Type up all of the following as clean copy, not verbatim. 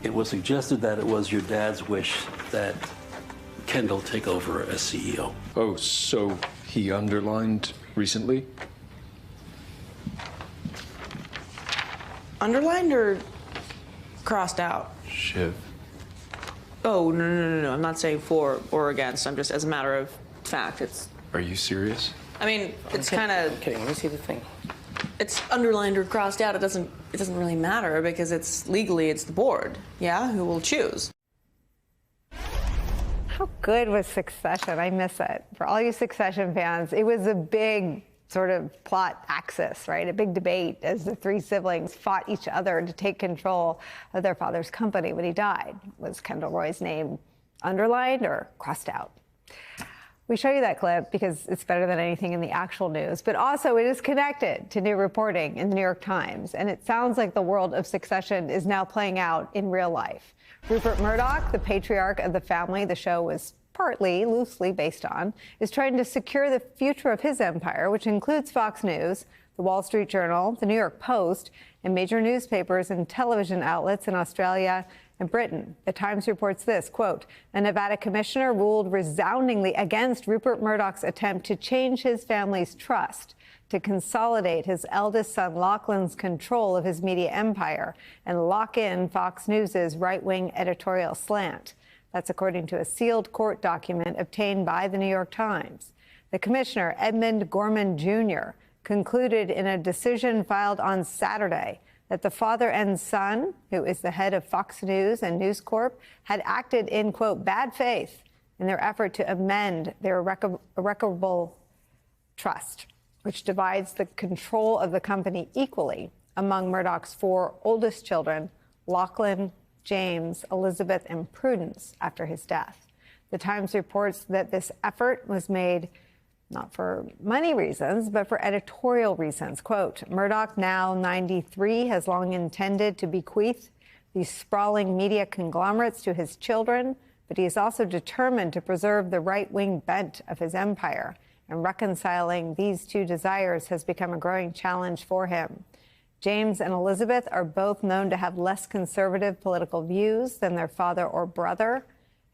It was suggested that it was your dad's wish that Kendall take over as CEO. Oh, so he underlined recently? Underlined or crossed out? Shiv. Oh, no. I'm not saying for or against. I'm just, as a matter of fact, it's... Are you serious? I mean, it's kind of... I'm kidding. Let me see the thing. It's underlined or crossed out. It doesn't really matter because it's legally, it's the board, yeah, who will choose. How good was Succession? I miss it. For all you Succession fans, it was a big sort of plot axis, right? A big debate as the three siblings fought each other to take control of their father's company when he died. Was Kendall Roy's name underlined or crossed out? We show you that clip because it's better than anything in the actual news, but also it is connected to new reporting in the New York Times. And it sounds like the world of Succession is now playing out in real life. Rupert Murdoch, the patriarch of the family the show was partly, loosely based on, is trying to secure the future of his empire, which includes Fox News, the Wall Street Journal, the New York Post, and major newspapers and television outlets in Australia and Britain. The Times reports this, quote, a Nevada commissioner ruled resoundingly against Rupert Murdoch's attempt to change his family's trust, to consolidate his eldest son Lachlan's control of his media empire and lock in Fox News's right-wing editorial slant. That's according to a sealed court document obtained by the New York Times. The commissioner, Edmund Gorman Jr., concluded in a decision filed on Saturday that the father and son, who is the head of Fox News and News Corp, had acted in, quote, bad faith in their effort to amend their irrecoverable trust, which divides the control of the company equally among Murdoch's four oldest children, Lachlan, James, Elizabeth, and Prudence, after his death. The Times reports that this effort was made not for money reasons, but for editorial reasons. Quote, Murdoch, now 93, has long intended to bequeath these sprawling media conglomerates to his children, but he is also determined to preserve the right-wing bent of his empire. And reconciling these two desires has become a growing challenge for him. James and Elizabeth are both known to have less conservative political views than their father or brother.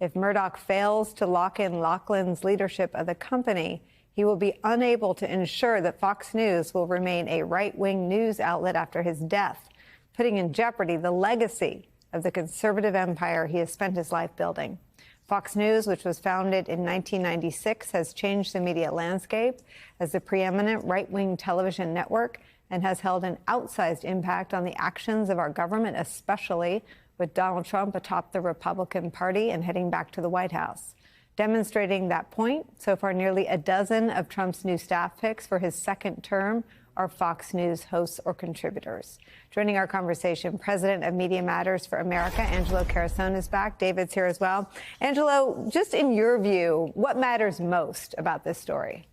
If Murdoch fails to lock in Lachlan's leadership of the company, he will be unable to ensure that Fox News will remain a right-wing news outlet after his death, putting in jeopardy the legacy of the conservative empire he has spent his life building. Fox News, which was founded in 1996, has changed the media landscape as the preeminent right-wing television network and has held an outsized impact on the actions of our government, especially with Donald Trump atop the Republican Party and heading back to the White House. Demonstrating that point, so far nearly a dozen of Trump's new staff picks for his second term are Fox News hosts or contributors. Joining our conversation, President of Media Matters for America, Angelo Carusone, is back. David's here as well. Angelo, just in your view, what matters most about this story?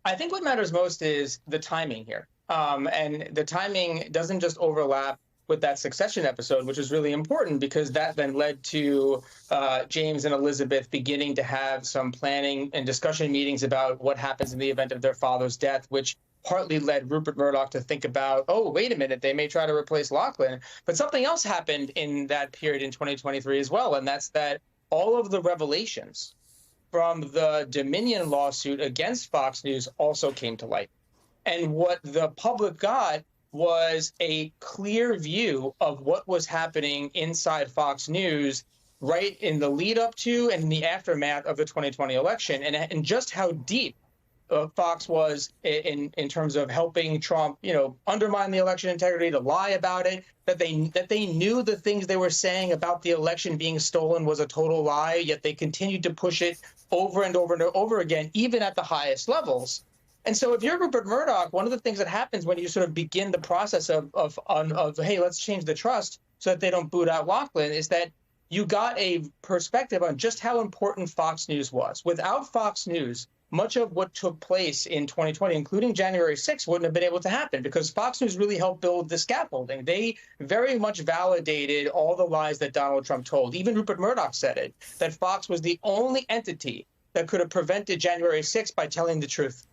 I think what matters most is the timing here. And the timing doesn't just overlap with that Succession episode, which is really important because that then led to James and Elizabeth beginning to have some planning and discussion meetings about what happens in the event of their father's death, which partly led Rupert Murdoch to think about, oh, wait a minute, they may try to replace Lachlan. But something else happened in that period in 2023 as well, and that's that all of the revelations from the Dominion lawsuit against Fox News also came to light. And what the public got was a clear view of what was happening inside Fox News right in the lead up to and in the aftermath of the 2020 election, and just how deep Fox was in terms of helping Trump, undermine the election integrity, to lie about it, that they knew the things they were saying about the election being stolen was a total lie, yet they continued to push it over and over and over again, even at the highest levels. And so if you're Rupert Murdoch, one of the things that happens when you sort of begin the process of hey, let's change the trust so that they don't boot out Lachlan, is that you got a perspective on just how important Fox News was. Without Fox News, much of what took place in 2020, including January 6th, wouldn't have been able to happen because Fox News really helped build the scaffolding. They very much validated all the lies that Donald Trump told. Even Rupert Murdoch said it, that Fox was the only entity that could have prevented January 6th by telling the truth.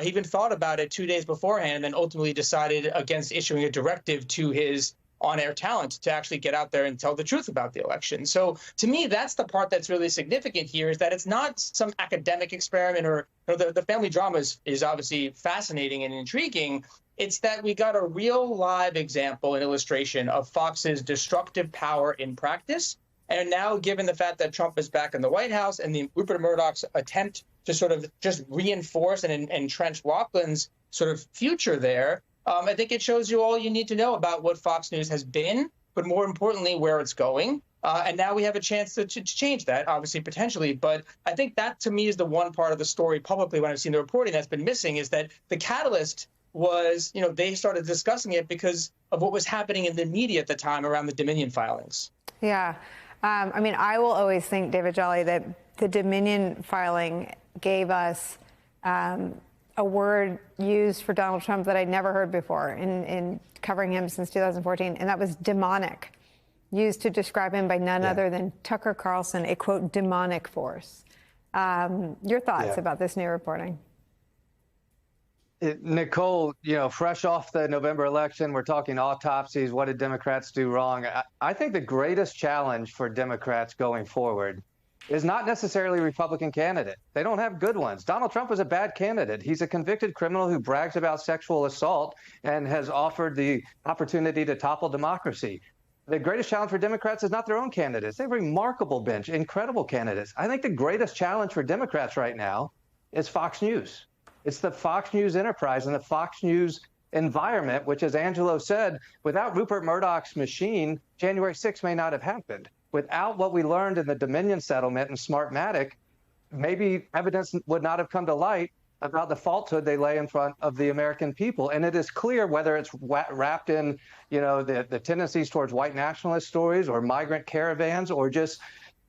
He even thought about it 2 days beforehand and then ultimately decided against issuing a directive to his on-air talent to actually get out there and tell the truth about the election. So to me, that's the part that's really significant here, is that it's not some academic experiment or the family drama is obviously fascinating and intriguing. It's that we got a real live example and illustration of Fox's destructive power in practice. And now, given the fact that Trump is back in the White House and the Rupert Murdoch's attempt to sort of just reinforce and entrench Lachlan's sort of future there, I think it shows you all you need to know about what Fox News has been, but more importantly, where it's going. And now we have a chance to change that, obviously, potentially. But I think that, to me, is the one part of the story publicly when I've seen the reporting that's been missing, is that the catalyst was, they started discussing it because of what was happening in the media at the time around the Dominion filings. Yeah. I mean, I will always think, David Jolly, that the Dominion filing gave us a word used for Donald Trump that I'd never heard before in covering him since 2014, and that was demonic, used to describe him by none other than Tucker Carlson, a, quote, demonic force. Your thoughts about this new reporting? Nicole, fresh off the November election, we're talking autopsies. What did Democrats do wrong? I think the greatest challenge for Democrats going forward is not necessarily Republican candidate. They don't have good ones. Donald Trump is a bad candidate. He's a convicted criminal who brags about sexual assault and has offered the opportunity to topple democracy. The greatest challenge for Democrats is not their own candidates. They have a remarkable bench, incredible candidates. I think the greatest challenge for Democrats right now is Fox News. It's the Fox News enterprise and the Fox News environment, which, as Angelo said, without Rupert Murdoch's machine, January 6th may not have happened. Without what we learned in the Dominion settlement and Smartmatic, maybe evidence would not have come to light about the falsehood they lay in front of the American people. And it is clear, whether it's wrapped in, the tendencies towards white nationalist stories or migrant caravans, or just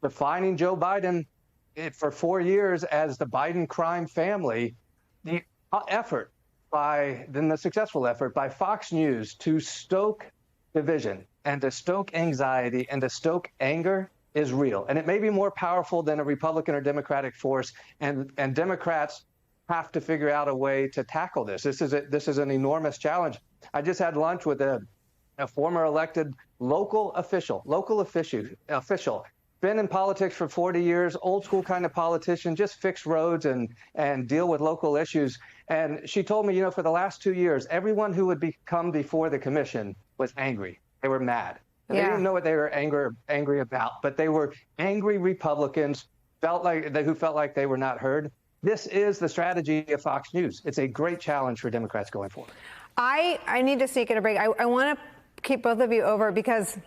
defining Joe Biden for 4 years as the Biden crime family, the successful effort by Fox News to stoke division and to stoke anxiety and to stoke anger is real. And it may be more powerful than a Republican or Democratic force. And Democrats have to figure out a way to tackle this. This is an enormous challenge. I just had lunch with a former elected local official, been in politics for 40 years, old school kind of politician, just fix roads and deal with local issues. And she told me, for the last 2 years, everyone who would come before the commission was angry. They were mad. They didn't know what they were angry about, but they were angry Republicans who felt like they were not heard. This is the strategy of Fox News. It's a great challenge for Democrats going forward. I need to sneak in a break. I want to keep both of you over because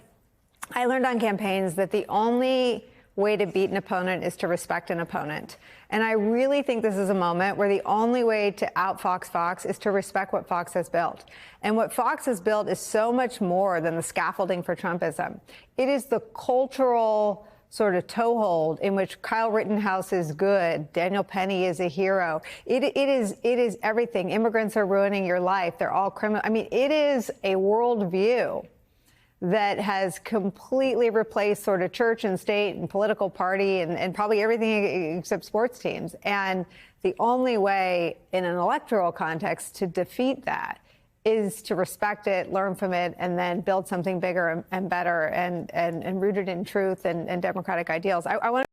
I learned on campaigns that the only way to beat an opponent is to respect an opponent. And I really think this is a moment where the only way to outfox Fox is to respect what Fox has built. And what Fox has built is so much more than the scaffolding for Trumpism. It is the cultural sort of toehold in which Kyle Rittenhouse is good, Daniel Penny is a hero. It is everything. Immigrants are ruining your life. They're all criminal. I mean, it is a worldview that has completely replaced sort of church and state and political party and probably everything except sports teams. And the only way in an electoral context to defeat that is to respect it, learn from it, and then build something bigger and better and rooted in truth and democratic ideals. I want